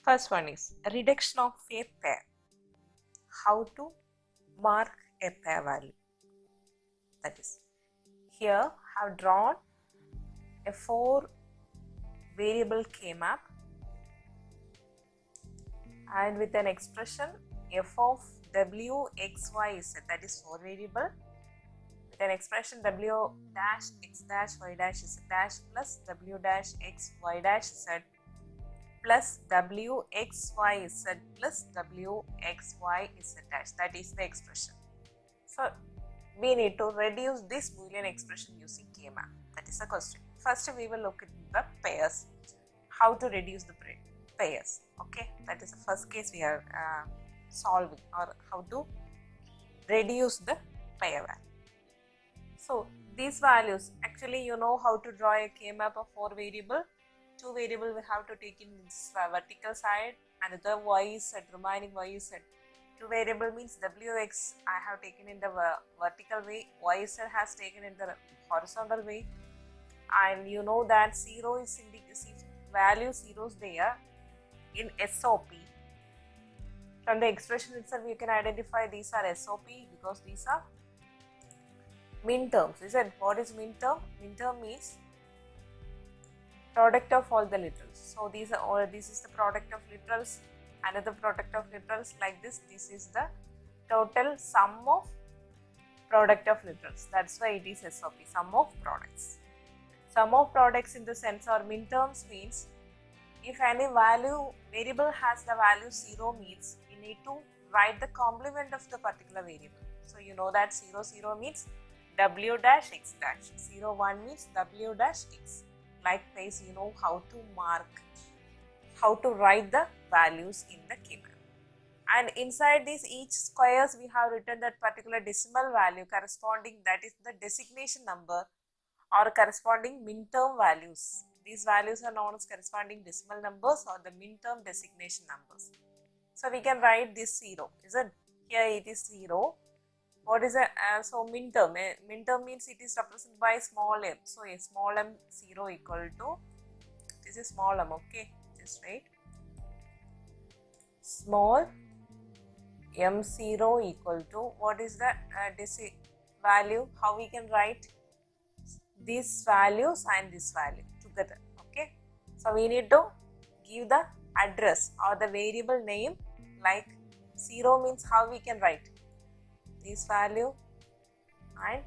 First one is reduction of a pair. How to mark a pair value? That is, here I have drawn a 4 variable K map and with an expression f of w x y z, that is 4 variable, with an expression w dash x dash y dash z dash plus w dash x y dash z plus w x y z plus w x y z dash. That is the expression. So we need to reduce this Boolean expression using K map. That is the question. First we will look at the pairs. How to reduce the pairs. Okay, that is the first case we are solving, or how to reduce the pair value. So these values, actually you know how to draw a K map of 4 variable. 2 variable we have to take in this vertical side, another y is set, remaining y is set. 2 variable means wx I have taken in the vertical way, y z has taken in the horizontal way, and you know that 0 is indicated, value 0 is there in SOP. From the expression itself you can identify these are SOP because these are min terms. Is it? What is min term? Min term means product of all the literals. So these are all, this is the product of literals, another product of literals, like this. This is the total sum of product of literals. That's why it is SOP, sum of products. Sum of products in the sense or min terms means if any variable has the value 0 means we need to write the complement of the particular variable. So you know that 0 0 means w dash x dash, 0 1 means w dash x. Likewise, you know how to mark, how to write the values in the K map. And inside these each squares we have written that particular decimal value corresponding, that is the designation number or corresponding min term values. These values are known as corresponding decimal numbers or the min term designation numbers. So we can write this 0, isn't? Here it is 0. What is a so min term? Min term means it is represented by small m. So a small m 0 equal to, this is small m, okay, just write, small m 0 equal to, what is the value? How we can write these values and this value together, okay? So we need to give the address or the variable name, like 0 means how we can write this value and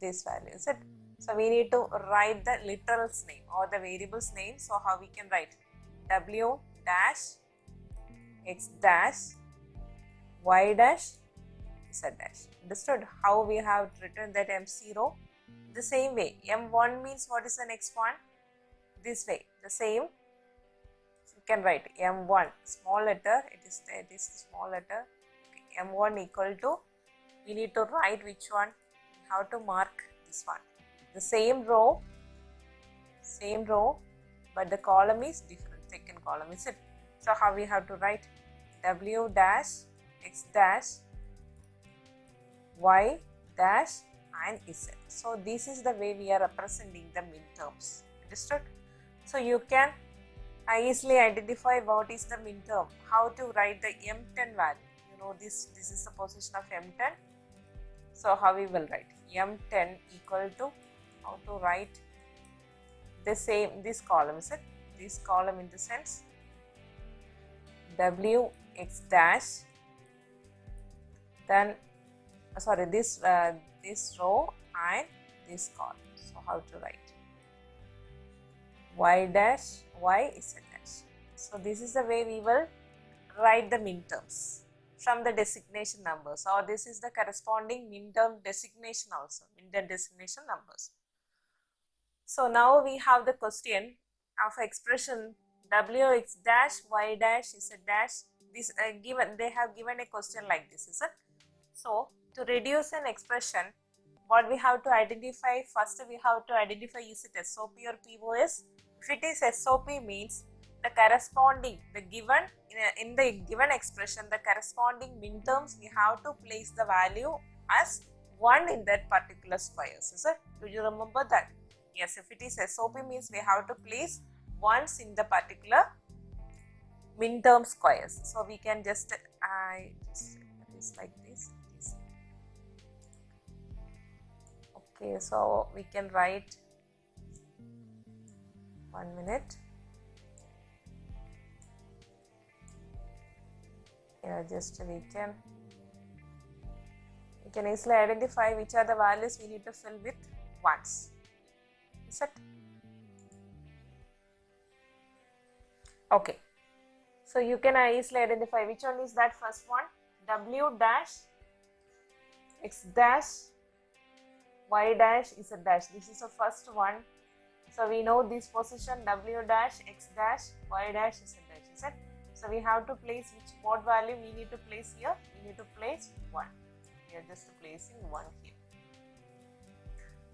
this value, is it? So we need to write the literal's name or the variable's name. So how we can write w dash x dash y dash z dash. Understood how we have written that m0? The same way, m1 means what is the next one? This way, the same. So you can write m1 small letter, it is there, this is small letter. M1 equal to, we need to write which one, how to mark this one. The same row, but the column is different, second column, is it? So how we have to write w dash x dash y dash and z. So this is the way we are representing the min terms. Understood? So you can easily identify what is the min term, how to write the m10 value. This is the position of m10. So how we will write m10 equal to, how to write the same, this column, is it? This column in the sense w x dash, then sorry, this row and this column. So how to write y dash y z dash. So this is the way we will write the min terms from the designation numbers, or this is the corresponding min term designation also, min term designation numbers. So now we have the question of expression w x dash y dash z dash. This given, they have given a question like this, is it? So to reduce an expression, what we have to identify, first we have to identify is it SOP or POS. If it is SOP means the corresponding, the given in the given expression, the corresponding min terms, we have to place the value as 1 in that particular squares, is it? Do you remember that? Yes, if it is SOP means we have to place ones in the particular minterm squares. So we can just it's like this. Okay, so we can write 1 minute. Yeah, just we can easily identify which are the values we need to fill with ones. Is it? Okay. So you can easily identify which one is that first one. W dash X dash Y dash Z dash. This is the first one. So we know this position W dash X dash Y dash Z dash. Is it? So we have to place what value we need to place here. We need to place 1. We are just placing 1 here.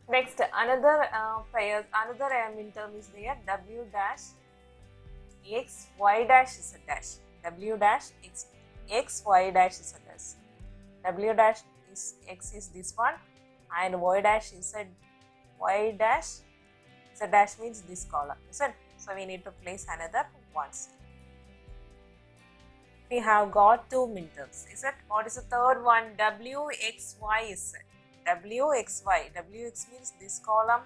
Next, another pair, another minterm is there. W dash X Y dash Z dash. W dash X Y dash Z dash. W dash is X is this one, and Y dash is Y dash Z dash means this column. Is it? So we need to place another ones. We have got 2 minterms. Is it? What is the third one? W X Y is it? W X Y. W X means this column.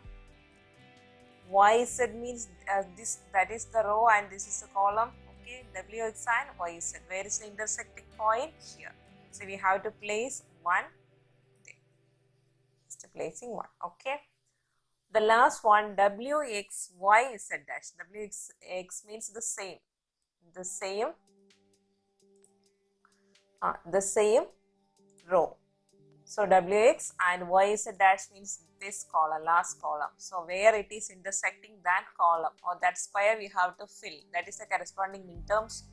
Y Z means this, that is the row, and this is the column. Okay, W X and Y Z. Where is the intersecting point? Here. So we have to place 1 there. Just placing 1. Okay. The last one, W X Y Z dash. W X means the same. The same row. So WX and YZ dash means this column, last column. So where it is intersecting that column or that square, we have to fill. That is the corresponding minterms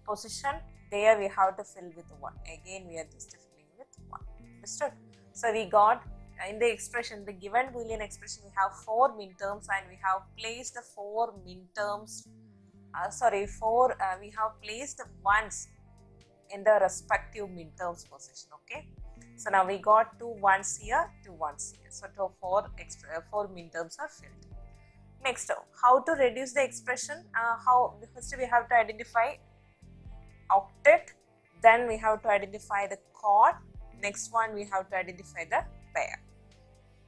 position. There we have to fill with 1. Again, we are just filling with 1. Understood? So we got in the expression, the given Boolean expression, we have 4 minterms, and we have placed the 4 minterms. We have placed ones in the respective minterms position. Okay. So now we got 2 ones here, 2 ones here. So 4 minterms are filled. Next, how to reduce the expression? First we have to identify octet, then we have to identify the chord. Next one we have to identify the pair.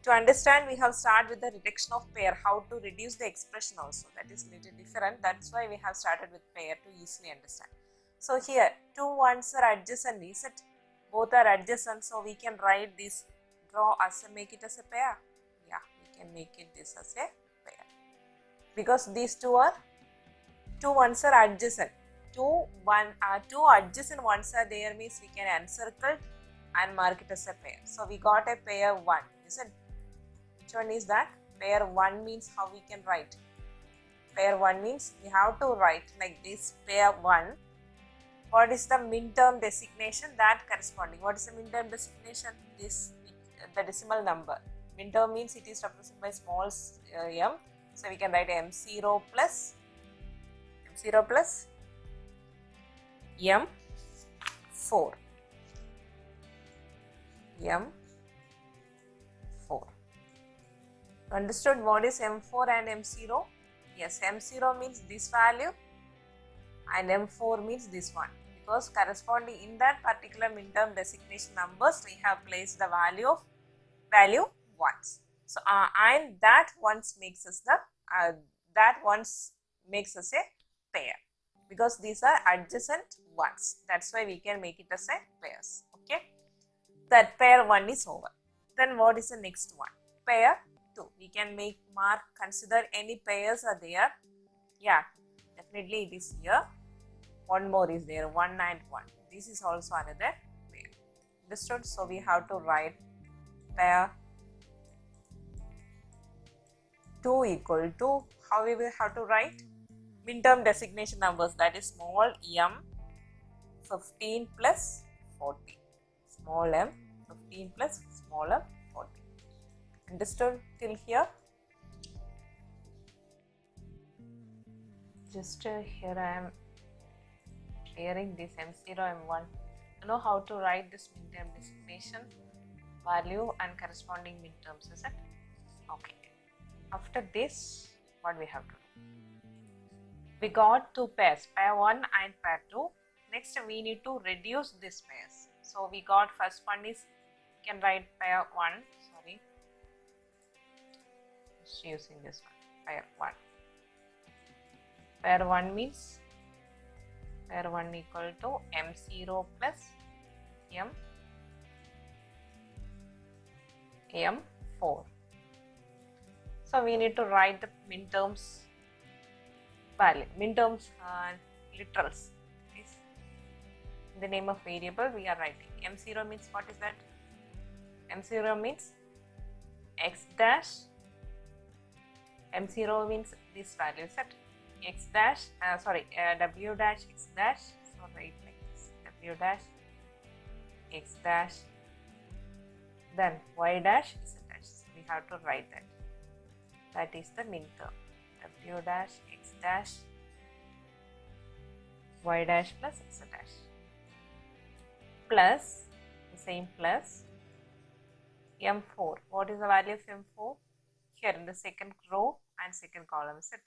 To understand, we have started with the reduction of pair. How to reduce the expression also, that is little different. That's why we have started with pair to easily understand. So here 2 ones are adjacent. Is it? Both are adjacent, so we can write this, make it as a pair. Yeah, we can make it this as a pair, because these 2 ones are adjacent. Two adjacent ones are there means we can encircle and mark it as a pair. So we got a pair 1. Isn't? Which one is that? Pair 1 means how we can write. Pair 1 means we have to write like this, pair 1. What is the minterm designation? That corresponding. What is the minterm designation? This, the decimal number. Minterm means it is represented by small m. So we can write M0 plus M4. M4. Understood what is M4 and M0? Yes, M0 means this value and M4 means this one, because corresponding in that particular minterm designation numbers we have placed the value ones. So and that once makes us a pair, because these are adjacent ones. That's why we can make it as a pairs. Okay, that pair 1 is over. Then what is the next one? Pair 2. We can consider any pairs are there. Yeah, definitely it is here. One more is there, 1 and 1. This is also another pair. Understood? So we have to write pair 2 equal to, how we will have to write? Minterm designation numbers, that is small m 15 plus 40. Small m 15 plus small m 40. Understood till here? Just here I am clearing this M0, M1. You know how to write this minterm designation value and corresponding minterms, is it? Okay. After this, what we have to do? We got two pairs, pair 1 and pair 2. Next we need to reduce these pairs. So we got first one is, you can write pair 1, sorry, just using this one, pair 1. Pair 1 means pair 1 equal to M0 plus M4. So we need to write the minterms value, minterms literals. In the name of variable we are writing M0 means what is that? M0 means x dash. M0 means this value set x dash, w dash x dash. So write like this, w dash x dash, then y dash z dash. So we have to write that. That is the minterm, w dash x dash y dash plus z dash, plus the same plus M4. What is the value of M4? Here in the second row and second column set.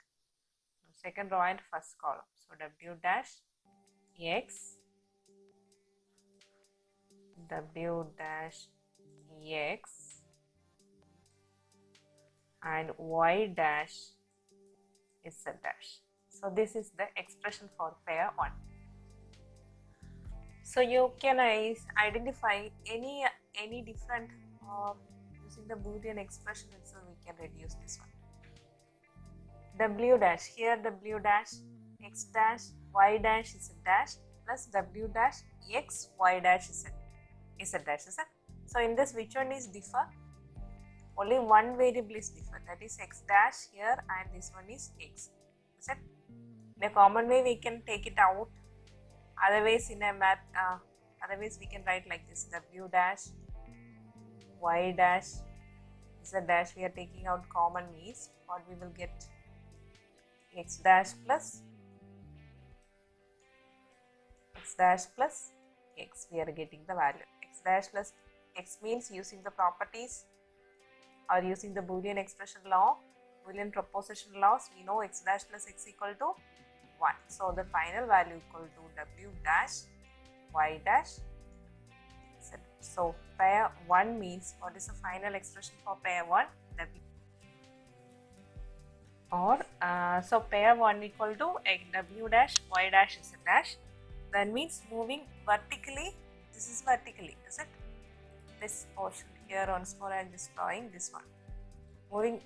Second row and first column. So w dash x, w dash x and y dash z dash. So this is the expression for pair 1. So you can identify any different using the Boolean expression itself. We can reduce this one. W dash, here w dash x dash y dash z dash plus w dash x y dash z dash, is it? So in this, which one is differ? Only one variable is differ, that is x dash here, and this one is x, is it? In a common way we can take it out, otherwise in a math, otherwise we can write like this, w dash y dash z dash. We are taking out common means what we will get, x dash plus x, we are getting the value x dash plus x means using the properties or using the Boolean expression law, Boolean proposition laws, we know x dash plus x equal to 1. So the final value equal to w dash y dash z. So pair 1 means, what is the final expression for pair 1? W. Or so pair 1 equal to w dash y dash z dash. That means moving vertically. This is vertically, is it? This portion here once more I am just drawing this one. Moving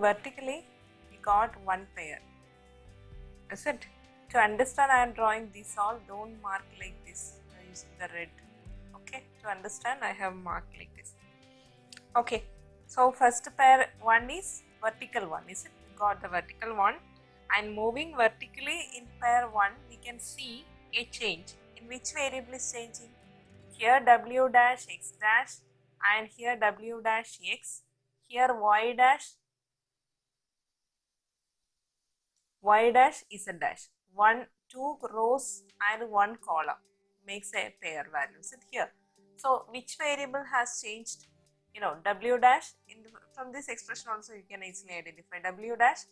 vertically, we got one pair, is it? To understand, I am drawing this all. Don't mark like this using the red. Okay, to understand, I have marked like this. Okay, so first pair 1 is vertical one, is it? We got the vertical one, and moving vertically in pair 1, we can see a change. In which variable is changing? Here w dash x dash, and here w dash x, here y dash z dash. 2 rows and 1 column makes a pair value, is it here? So which variable has changed? You know, w dash, from this expression also you can easily identify w dash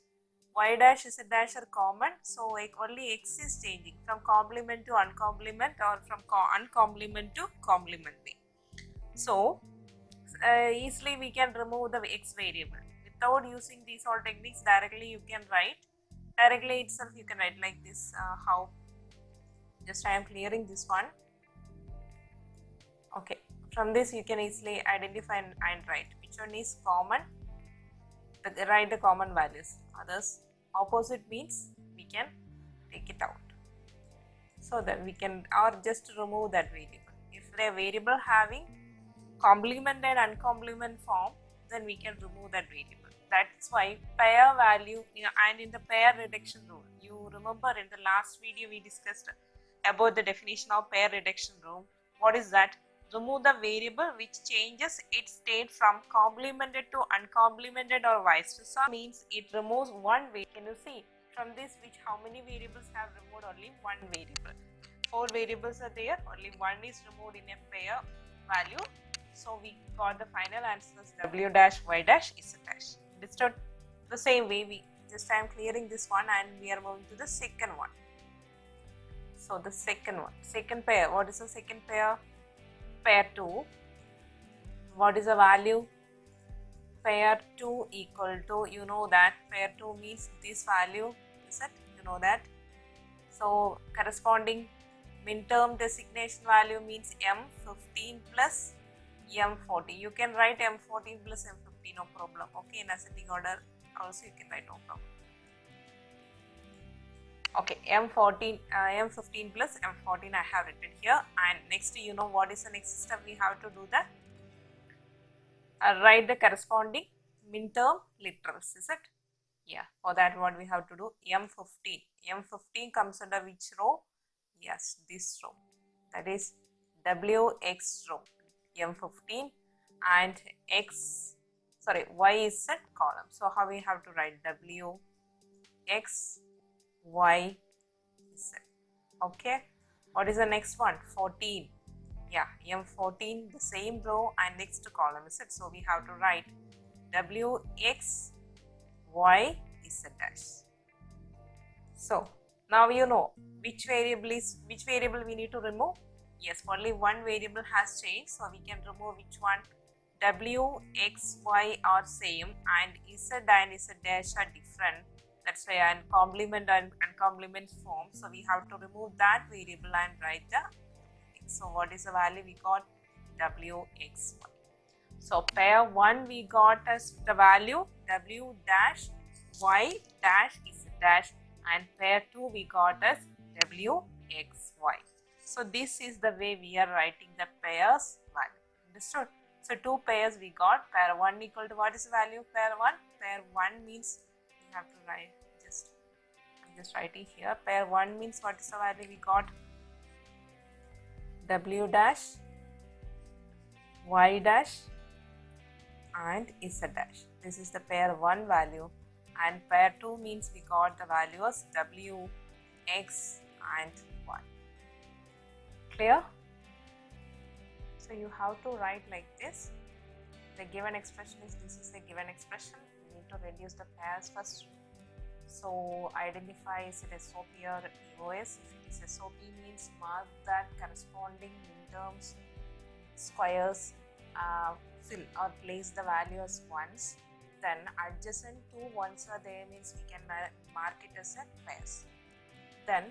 y dash z dash are common, so only x is changing from complement to uncomplement, or from uncomplement to complement way. So easily we can remove the x variable without using these all techniques. Directly you can write, directly itself you can write like this. How? Just I am clearing this one. Okay, from this you can easily identify and write which one is common. Write the common values. Others opposite means we can take it out, so that we can, or just remove that variable. If the variable having complement and uncomplement form, then we can remove that variable. That's why pair value, and in the pair reduction rule, you remember in the last video we discussed about the definition of pair reduction rule. What is that? Remove the variable which changes its state from complemented to uncomplemented or vice versa, means it removes one variable. Can you see from this how many variables have removed? Only one variable. 4 variables are there, only one is removed in a pair value. So we got the final answers w dash y dash z dash. Understood? The same way I am clearing this one and we are moving to the second one. So the second pair, what is the second pair? Pair 2. What is the value? Pair 2 equal to, you know that pair 2 means this value, is it? You know that. So corresponding min-term designation value means M15 plus M40. You can write M14 plus M15, no problem. Okay, in ascending order also you can write, no problem. Okay, M15 plus M14 I have written here. And next, you know what is the next step we have to do that? Write the corresponding min-term literals, is it? Yeah, for that what we have to do, M15. M15 comes under which row? Yes, this row. That is WX row. M15 and Y is set column. So how we have to write WX Y Z. Okay. What is the next one? 14. Yeah, M14, the same row and next column, is it? So we have to write WX Y Z dash. So now you know which variable we need to remove. Yes, only one variable has changed, so we can remove which one? W, X, Y are same and Z and Z dash are different. That's why and complement and complement form. So we have to remove that variable and write the. So what is the value we got? W, X, Y. So pair 1 we got as the value W dash Y dash Z dash, and pair 2 we got as W, X, Y. So this is the way we are writing the pairs value. Understood? So two pairs we got. Pair 1 equal to what is the value? Pair 1. Pair 1 means we have to write I'm just writing here. Pair 1 means what is the value we got? W dash Y dash and Z dash. This is the pair 1 value, and pair 2 means we got the values W, X and Y. Clear? So you have to write like this. The given expression is, this is the given expression. You need to reduce the pairs first. So identify is it SOP or EOS. If it is SOP means mark that corresponding min-terms squares, fill or place the value as ones. Then adjacent to ones are there means we can mark it as a pairs. Then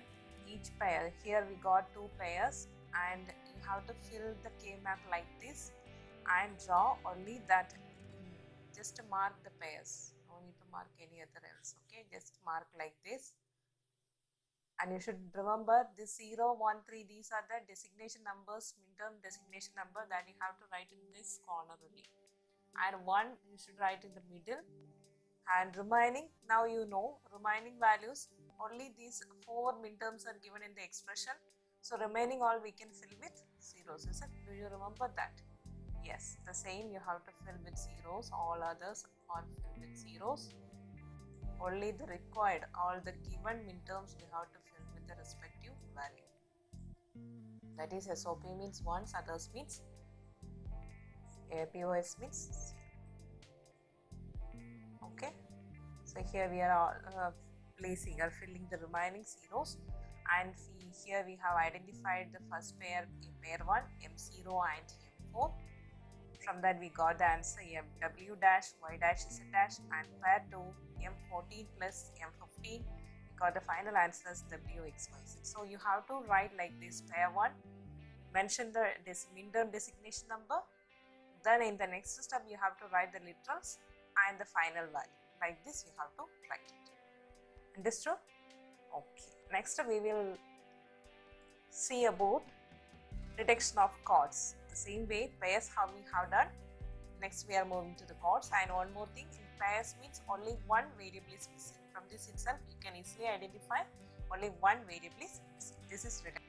each pair, here we got two pairs and you have to fill the K-map like this and draw only that, just to mark the pairs. No need to mark any other else. Okay, just mark like this. And you should remember this 0, 1, 3, these are the designation numbers, min-term designation number that you have to write in this corner only. And 1 you should write in the middle. And remaining, now you know, remaining values, only these 4 min-terms are given in the expression. So remaining all we can fill with zeros, is it? Do you remember that? Yes, the same you have to fill with zeros, all others are filled with zeros. Only the required, all the given min-terms you have to fill with the respective value. That is SOP means ones, others means POS means 0. Okay. So here we are placing or filling the remaining zeros, and here we have identified the first pair, pair 1, M0 and M4. From that we got the answer W dash Y dash Z dash, and pair 2 M14 plus M15. We got the final answer as W, X, Y, Z. So you have to write like this: pair 1, mention the min-term designation number. Then in the next step you have to write the literals and the final value. Like this you have to write it. Understood? Okay. Next we will see about detection of chords. The same way pairs how we have done. Next we are moving to the chords, and one more thing, in pairs means only one variable is missing. From this itself you can easily identify only one variable is missing. This is written.